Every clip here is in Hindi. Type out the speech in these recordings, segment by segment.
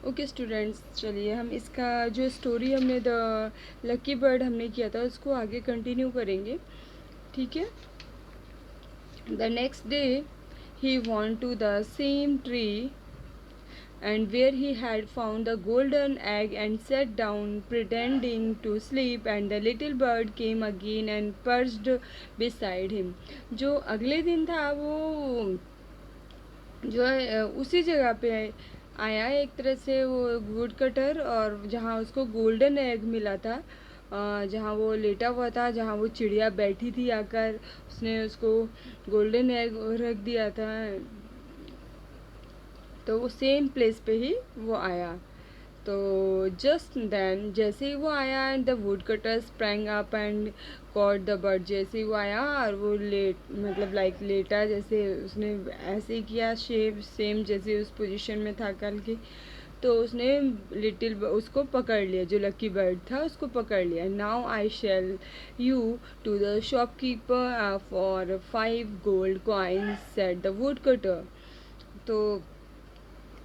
ओके स्टूडेंट्स, चलिए हम इसका जो स्टोरी हमने द लकी बर्ड हमने किया था उसको आगे कंटिन्यू करेंगे, ठीक है। The next day he went to the same tree and where he had found the golden egg and sat down pretending to sleep, and the little bird came again and perched beside him. जो अगले दिन था वो जो है उसी जगह पे आया एक तरह से वो वुड कटर, और जहाँ उसको गोल्डन एग मिला था, जहाँ वो लेटा हुआ था, जहाँ वो चिड़िया बैठी थी आकर, उसने उसको गोल्डन एग रख दिया था। तो वो सेम प्लेस पे ही वो आया। तो जस्ट देन जैसे ही वो आया and the wood cutter sprang up and caught the bird. जैसे ही वो आया और वो लेट मतलब लाइक लेटा, जैसे उसने ऐसे ही किया शेप सेम जैसे उस पोजीशन में था कल की। तो उसने उसको पकड़ लिया, जो लकी बर्ड था उसको पकड़ लिया। Now I shall you to the shopkeeper for 5 gold coins said the woodcutter. तो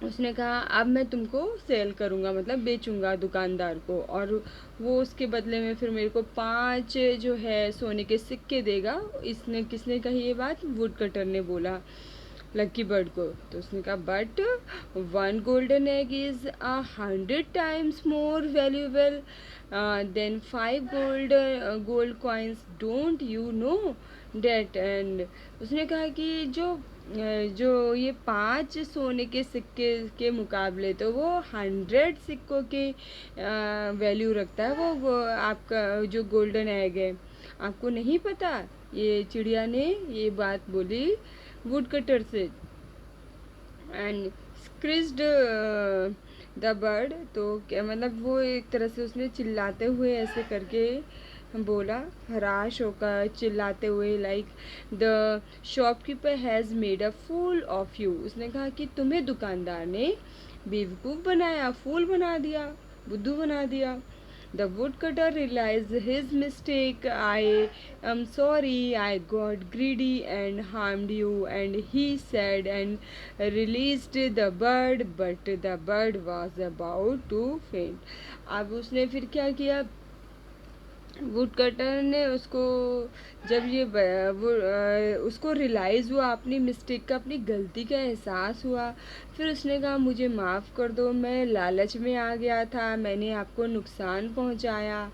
उसने कहा अब मैं तुमको सेल करूँगा, मतलब बेचूँगा दुकानदार को, और वो उसके बदले में फिर मेरे को 5 जो है सोने के सिक्के देगा। इसने किसने कही ये बात? वुड कटर ने बोला लकी बर्ड को। तो उसने कहा but 1 golden egg is 100 times more valuable than 5 gold coins, don't you know that. And उसने कहा कि जो ये 5 सोने के सिक्के के मुकाबले तो वो 100 सिक्कों के वैल्यू रखता है वो आपका जो गोल्डन एग है। आपको नहीं पता? ये चिड़िया ने ये बात बोली वुड कटर से। And squeezed the bird. तो क्या मतलब वो एक तरह से उसने चिल्लाते हुए ऐसे करके बोला, हराश होकर चिल्लाते हुए, like the shopkeeper has made a fool of you. उसने कहा कि तुम्हें दुकानदार ने बेवकूफ़ बनाया, फूल बना दिया, बुद्धू बना दिया। The woodcutter realized his mistake. I am sorry, I got greedy and harmed you, and he said and released the bird, but the bird was about to faint. अब उसने फिर क्या किया? वुड कटर ने उसको जब ये उसको रियलाइज़ हुआ अपनी मिस्टेक का, अपनी गलती का एहसास हुआ, फिर उसने कहा मुझे माफ़ कर दो, मैं लालच में आ गया था, मैंने आपको नुकसान पहुंचाया।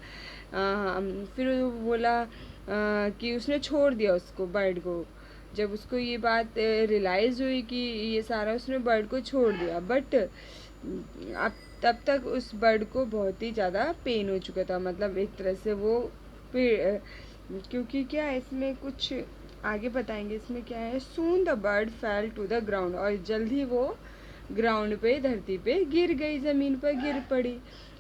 फिर वो बोला कि उसने छोड़ दिया उसको, बर्ड को। जब उसको ये बात रियलाइज़ हुई कि ये सारा, उसने बर्ड को छोड़ दिया। बट अब तब तक उस बर्ड को बहुत ही ज़्यादा पेन हो चुका था, मतलब एक तरह से वो क्योंकि क्या है इसमें कुछ आगे बताएंगे इसमें क्या है। Soon the bird fell to the ground, और जल्द ही वो ग्राउंड पे, धरती पे गिर गई, ज़मीन पर गिर पड़ी।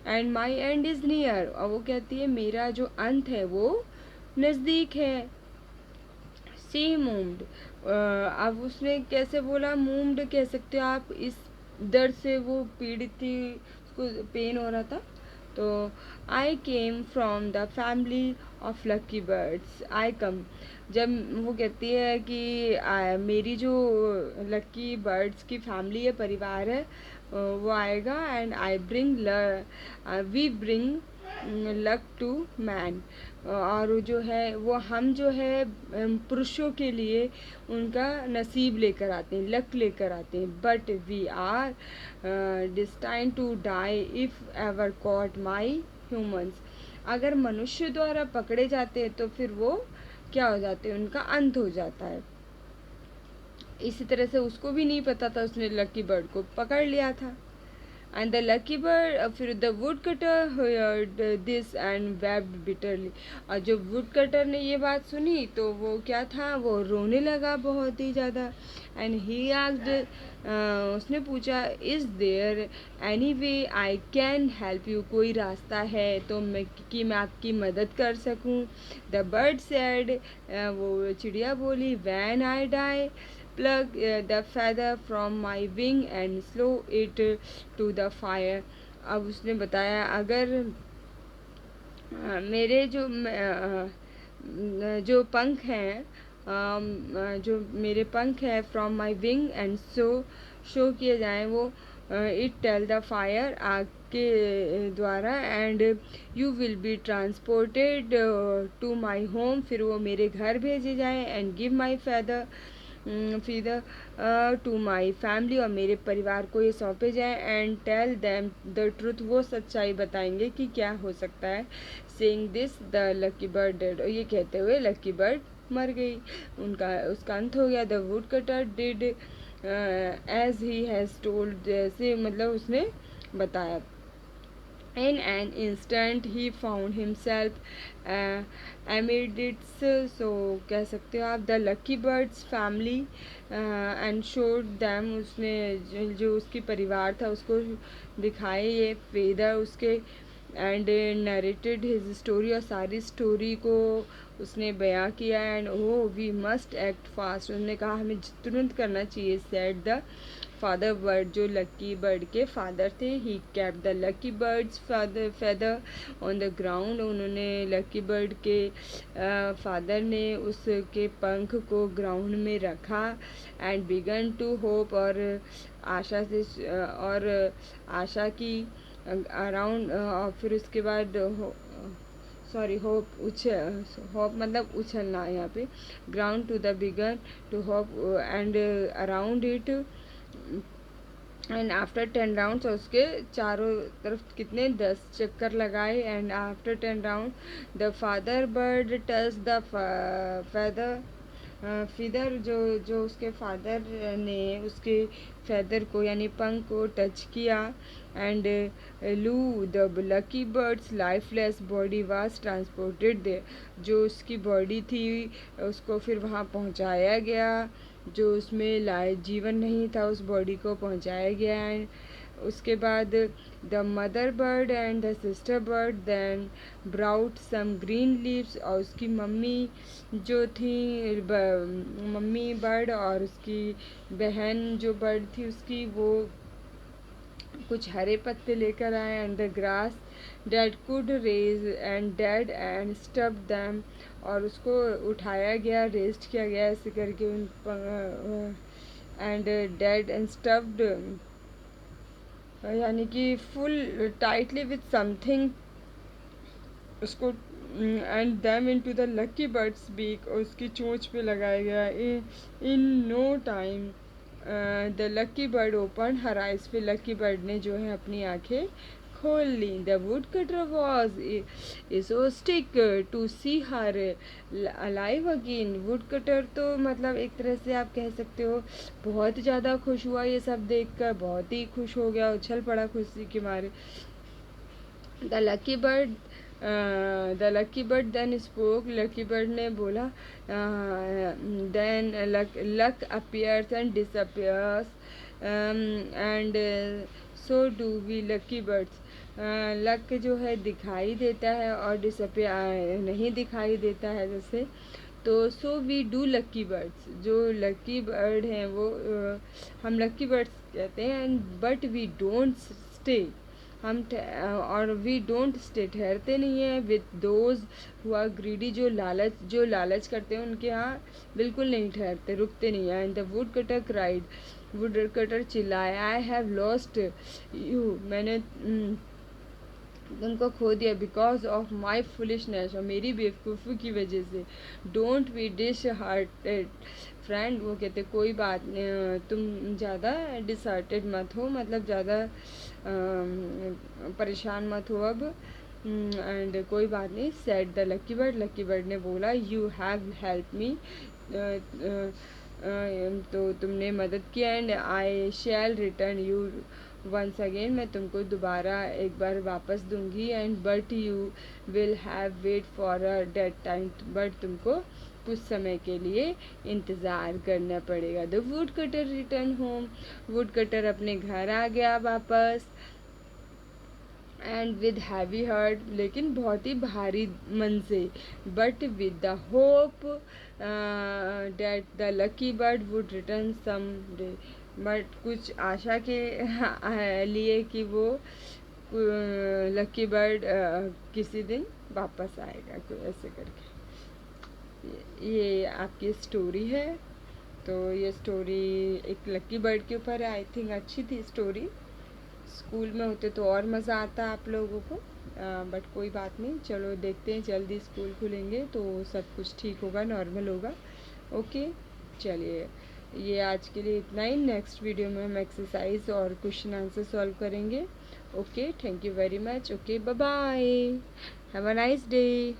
And my and is near, और वो कहती है मेरा जो अंत है वो नज़दीक है। सी मूव्ड। अब उसने कैसे बोला? मूव्ड कह सकते हो आप, इस दर्द से वो पीड़ित थी, उसको पेन हो रहा था। तो I came from the family of lucky birds, I come. जब वो कहती है कि मेरी जो लकी बर्ड्स की फैमिली है, परिवार है, वो आएगा। And I bring we bring luck to man. और जो है वो हम जो है पुरुषों के लिए उनका नसीब लेकर आते हैं, लक लेकर आते हैं। But we are destined to die if ever caught by humans. अगर मनुष्य द्वारा पकड़े जाते हैं तो फिर वो क्या हो जाते हैं? उनका अंत हो जाता है। इसी तरह से उसको भी नहीं पता था, उसने लकी बर्ड को पकड़ लिया था। And the lucky bird, फिर the woodcutter heard this and wept bitterly। और जब woodcutter ने ये बात सुनी तो वो क्या था, वो रोने लगा बहुत ही ज़्यादा। And he asked, उसने पूछा is there any way I can help you, कोई रास्ता है तो मैं आपकी मदद कर सकूं। The bird said, वो चिड़िया बोली, when I die plug the feather from my wing and slow it to the fire। अब उसने बताया अगर मेरे जो पंख हैं, जो मेरे पंख है from my wing and show किए जाएं, वो इट टेल द फायर, आग के द्वारा, and you will be transported to my home, फिर वो मेरे घर भेजे जाए, and give my feather feather to my family, और मेरे परिवार को ये सौंपे जाए, and tell them the truth, वो सच्चाई बताएंगे कि क्या हो सकता है। Saying this the lucky bird died, और ये कहते हुए लकी बर्ड मर गई, उनका उसका अंत हो गया। The woodcutter did as he has told, जैसे मतलब उसने बताया। In an instant he found himself amidst, so कह सकते हो आप, the lucky birds family, and showed them, उसने जो उसकी परिवार था उसको दिखाए ये फेदर उसके, एंड नरेटेड हिज स्टोरी, और सारी स्टोरी को उसने बयां किया, and oh we must act fast, उसने कहा हमें तुरंत करना चाहिए। सेड द फादर बर्ड, जो लकी बर्ड के फादर थे, he kept the lucky bird's feather on the ground, उन्होंने लकी बर्ड के फादर ने उसके पंख को ग्राउंड में रखा, एंड बिगन टू होप, और आशा से और आशा की अराउंड, और फिर उसके बाद सॉरी होप होप मतलब उछलना यहाँ पे, ground to the began to hop and around it, and after 10 rounds, और उसके चारों तरफ कितने 10 चक्कर लगाए, and after 10 round the father bird touch the feather feather, जो उसके फादर ने उसके फेदर को यानी पंख को टच किया, and lo the lucky bird's lifeless body was transported there, जो उसकी बॉडी थी उसको फिर वहाँ पहुँचाया गया, जो उसमें जीवन नहीं था उस बॉडी को पहुँचाया गया। एंड उसके बाद the mother bird and the sister bird then brought some green leaves, और उसकी मम्मी जो थी मम्मी बर्ड और उसकी बहन जो बर्ड थी उसकी, वो कुछ हरे पत्ते लेकर आए, and the grass dead could raise and dead and stuff them, और उसको उठाया गया, रेस्ट किया गया ऐसे करके उन, एंड डेड एंड स्टफ्ड, यानी कि फुल टाइटली विथ समथिंग उसको, and them into the lucky bird's beak, और उसकी चोंच पे लगाया गया। In no time the lucky bird open her eyes, फिर लकी बर्ड ने जो है अपनी आंखें खोल ली। The woodcutter was ecstatic to see her alive again, woodcutter तो मतलब एक तरह से आप कह सकते हो बहुत ज़्यादा खुश हुआ ये सब देखकर, बहुत ही खुश हो गया, उछल पड़ा खुशी के मारे। The lucky bird then spoke, lucky bird ने बोला, then luck appears and disappears, and so do we lucky birds, luck जो है दिखाई देता है और डिसअपियर नहीं दिखाई देता है जैसे, तो so we do lucky birds, जो लकी बर्ड हैं वो हम लकी बर्ड्स कहते हैं, and but we don't stay, हम और वी डोंट स्टे ठहरते नहीं हैं, विथ दोज हुआ ग्रीडी, जो लालच करते हैं उनके यहाँ बिल्कुल नहीं ठहरते, रुकते नहीं हैं। And the wood cutter cried, would cutter चिल्लाया, आई हैव लॉस्ट यू, मैंने तुमको खो दिया, बिकॉज ऑफ माई फुलिशनेस, और मेरी बेवकूफ़ी की वजह से। Don't be disheartened friend, वो कहते कोई बात नहीं, तुम ज़्यादा डिसहार्टेड मत हो, मतलब ज़्यादा परेशान मत हो अब, एंड कोई बात नहीं। सेड द लकी बर्ड ने बोला, यू हैव हेल्प मी, तो तुमने मदद किया, and I shall return you once again, मैं तुमको दोबारा एक बार वापस दूंगी, and but you will have wait for a that time, but तुमको कुछ समय के लिए इंतज़ार करना पड़ेगा। The woodcutter return home, woodcutter अपने घर आ गया वापस, एंड विद हैवी हार्ट, लेकिन बहुत ही भारी मन से, but with the hope that the lucky bird would return some day, but कुछ आशा के लिए कि वो लकी बर्ड किसी दिन वापस आएगा, कोई ऐसे करके। ये आपकी स्टोरी है, तो ये स्टोरी एक लकी बर्ड के ऊपर है, आई थिंक अच्छी थी स्टोरी। स्कूल में होते तो और मज़ा आता आप लोगों को। बट कोई बात नहीं, चलो देखते हैं, जल्दी स्कूल खुलेंगे तो सब कुछ ठीक होगा, नॉर्मल होगा। ओके, चलिए ये आज के लिए इतना ही। नेक्स्ट वीडियो में हम एक्सरसाइज और क्वेश्चन आंसर सॉल्व करेंगे। Okay, thank you very much. Okay, bye bye, have a nice day.